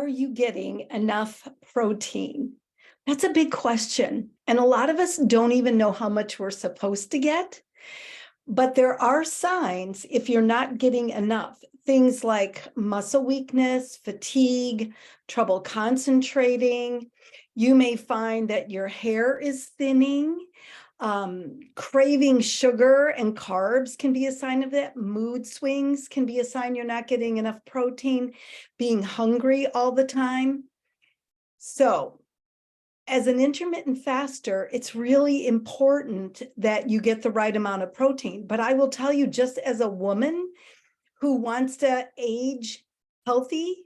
you getting enough protein? That's a big question. And a lot of us don't even know how much we're supposed to get. But there are signs if you're not getting enough. Things like muscle weakness, fatigue, trouble concentrating. You may find that your hair is thinning. Craving sugar and carbs can be a sign of that. Mood swings can be a sign you're not getting enough protein. Being hungry all the time. So, as an intermittent faster, it's really important that you get the right amount of protein. But I will tell you, just as a woman who wants to age healthy,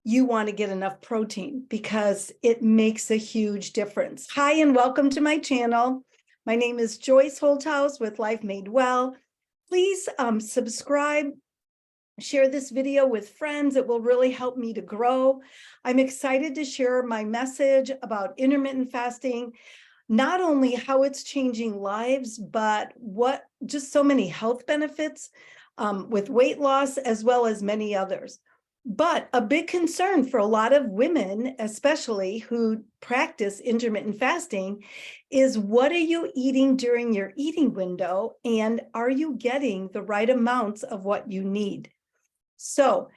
you want to get enough protein because it makes a huge difference. Hi, and welcome to my channel. My name is Joyce Holthouse with Life Made Well. Please subscribe. Share this video with friends. It will really help me to grow. I'm excited to share my message about intermittent fasting, not only how it's changing lives, but what just so many health benefits with weight loss, as well as many others. But a big concern for a lot of women, especially who practice intermittent fasting, is what are you eating during your eating window? And are you getting the right amounts of what you need? So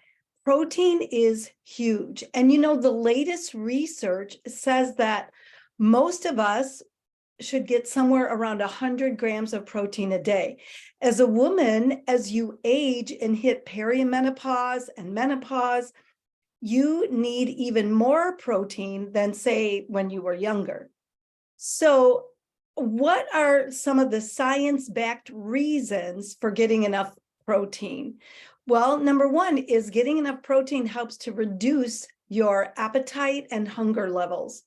protein is huge. And the latest research says that most of us should get somewhere around 100 grams of protein a day. As a woman, as you age and hit perimenopause and menopause, you need even more protein than, say, when you were younger. So what are some of the science-backed reasons for getting enough protein? Well, number one is getting enough protein helps to reduce your appetite and hunger levels.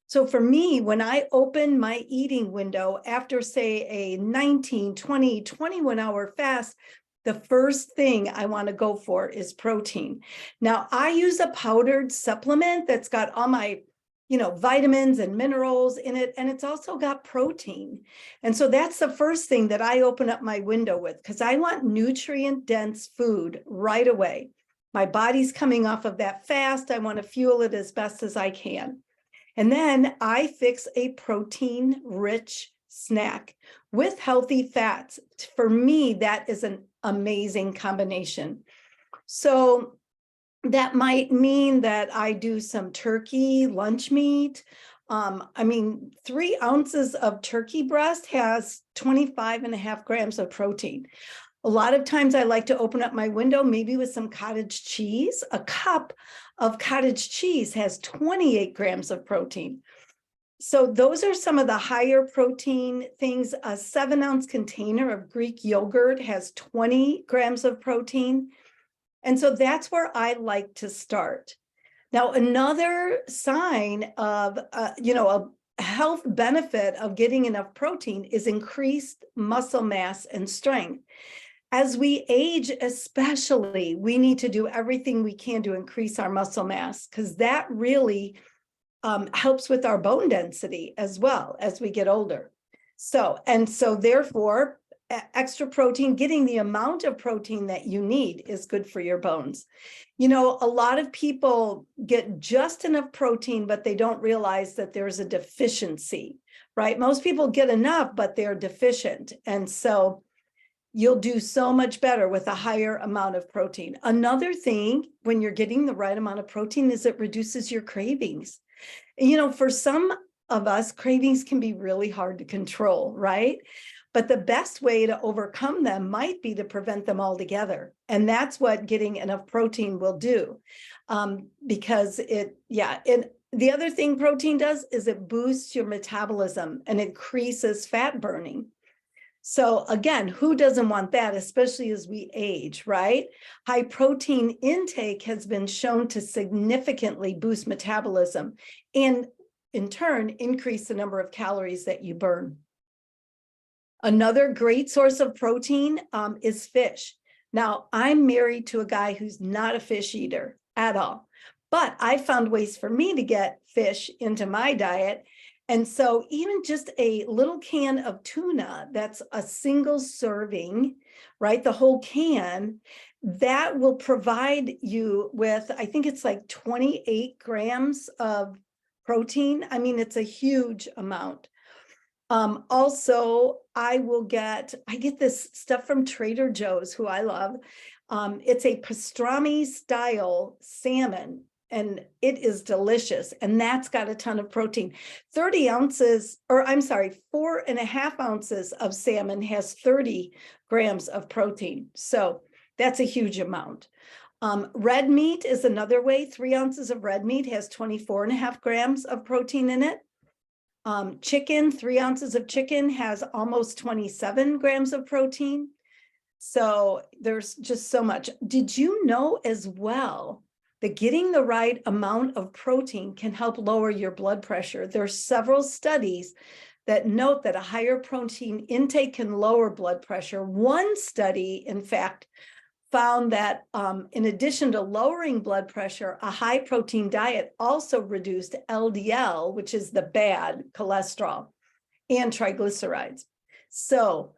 So for me, when I open my eating window after, say, a 19, 20, 21-hour fast, the first thing I want to go for is protein. Now, I use a powdered supplement that's got all my vitamins and minerals in it, and it's also got protein. And so that's the first thing that I open up my window with, because I want nutrient-dense food right away. My body's coming off of that fast. I want to fuel it as best as I can. And then I fix a protein-rich snack with healthy fats. For me, that is an amazing combination. So that might mean that I do some turkey lunch meat. 3 ounces of turkey breast has 25.5 grams of protein. A lot of times I like to open up my window, maybe with some cottage cheese. A cup of cottage cheese has 28 grams of protein. So those are some of the higher protein things. A 7-ounce container of Greek yogurt has 20 grams of protein. And so that's where I like to start. Now, another sign of, a health benefit of getting enough protein is increased muscle mass and strength. As we age, especially, we need to do everything we can to increase our muscle mass, because that really helps with our bone density as well as we get older. So therefore, extra protein, getting the amount of protein that you need is good for your bones. A lot of people get just enough protein, but they don't realize that there's a deficiency, right? Most people get enough, but they're deficient. And so you'll do so much better with a higher amount of protein. Another thing, when you're getting the right amount of protein, is it reduces your cravings. For some of us, cravings can be really hard to control, right? But the best way to overcome them might be to prevent them altogether. And that's what getting enough protein will do. Because and the other thing protein does is it boosts your metabolism and increases fat burning. So again, who doesn't want that, especially as we age, right? High protein intake has been shown to significantly boost metabolism and in turn, increase the number of calories that you burn. Another great source of protein is fish. Now, I'm married to a guy who's not a fish eater at all, but I found ways for me to get fish into my diet. And so even just a little can of tuna, that's a single serving, right? The whole can that will provide you with, I think it's like 28 grams of protein. I mean, it's a huge amount. Also, I get this stuff from Trader Joe's, who I love. It's a pastrami style salmon, and it is delicious. And that's got a ton of protein. 30 ounces, or I'm sorry, 4.5 ounces of salmon has 30 grams of protein. So that's a huge amount. Red meat is another way. 3 ounces of red meat has 24.5 grams of protein in it. Chicken, 3 ounces of chicken has almost 27 grams of protein. So there's just so much. Did you know as well that getting the right amount of protein can help lower your blood pressure? There's several studies that note that a higher protein intake can lower blood pressure. One study, in fact, found that in addition to lowering blood pressure, a high protein diet also reduced LDL, which is the bad cholesterol, and triglycerides. So,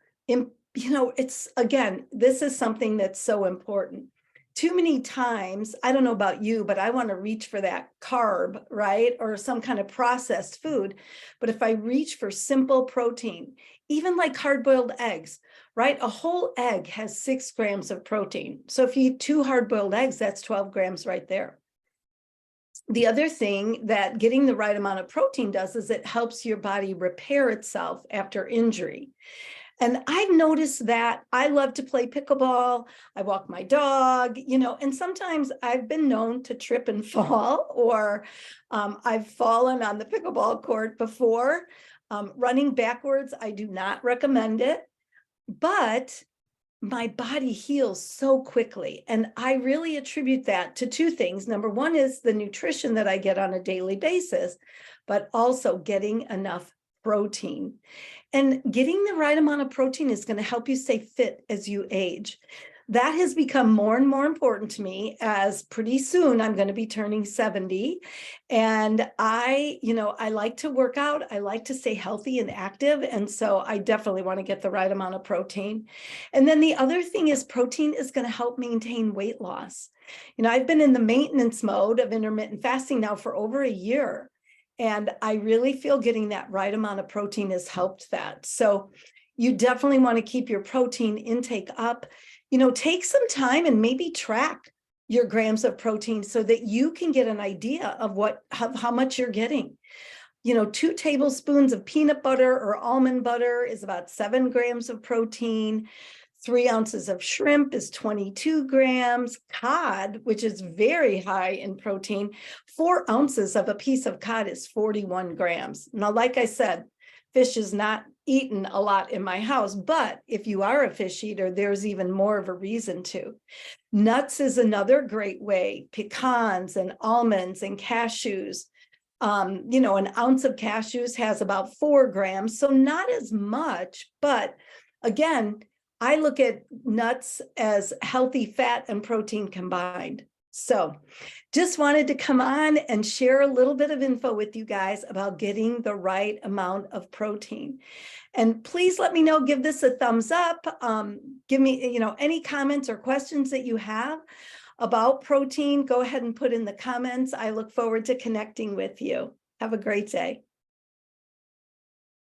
it's, again, this is something that's so important. Too many times, I don't know about you, but I want to reach for that carb, right? Or some kind of processed food. But if I reach for simple protein, even like hard-boiled eggs, right? A whole egg has 6 grams of protein. So if you eat 2 hard-boiled eggs, that's 12 grams right there. The other thing that getting the right amount of protein does is it helps your body repair itself after injury. And I've noticed that I love to play pickleball. I walk my dog, and sometimes I've been known to trip and fall, or I've fallen on the pickleball court before. Running backwards, I do not recommend it, but my body heals so quickly. And I really attribute that to 2 things. Number one is the nutrition that I get on a daily basis, but also getting enough protein. And getting the right amount of protein is going to help you stay fit as you age. That has become more and more important to me, as pretty soon I'm going to be turning 70. And I like to work out. I like to stay healthy and active. And so I definitely want to get the right amount of protein. And then the other thing is protein is going to help maintain weight loss. I've been in the maintenance mode of intermittent fasting now for over a year. And I really feel getting that right amount of protein has helped that. So you definitely want to keep your protein intake up. Take some time and maybe track your grams of protein so that you can get an idea of how much you're getting. 2 tablespoons of peanut butter or almond butter is about 7 grams of protein. 3 ounces of shrimp is 22 grams. Cod, which is very high in protein, 4 ounces of a piece of cod is 41 grams. Now, like I said, fish is not eaten a lot in my house, but if you are a fish eater, there's even more of a reason to. Nuts is another great way. Pecans and almonds and cashews. An ounce of cashews has about 4 grams, so not as much, but again, I look at nuts as healthy fat and protein combined. So just wanted to come on and share a little bit of info with you guys about getting the right amount of protein. And please let me know, give this a thumbs up. Give me, any comments or questions that you have about protein. Go ahead and put in the comments. I look forward to connecting with you. Have a great day.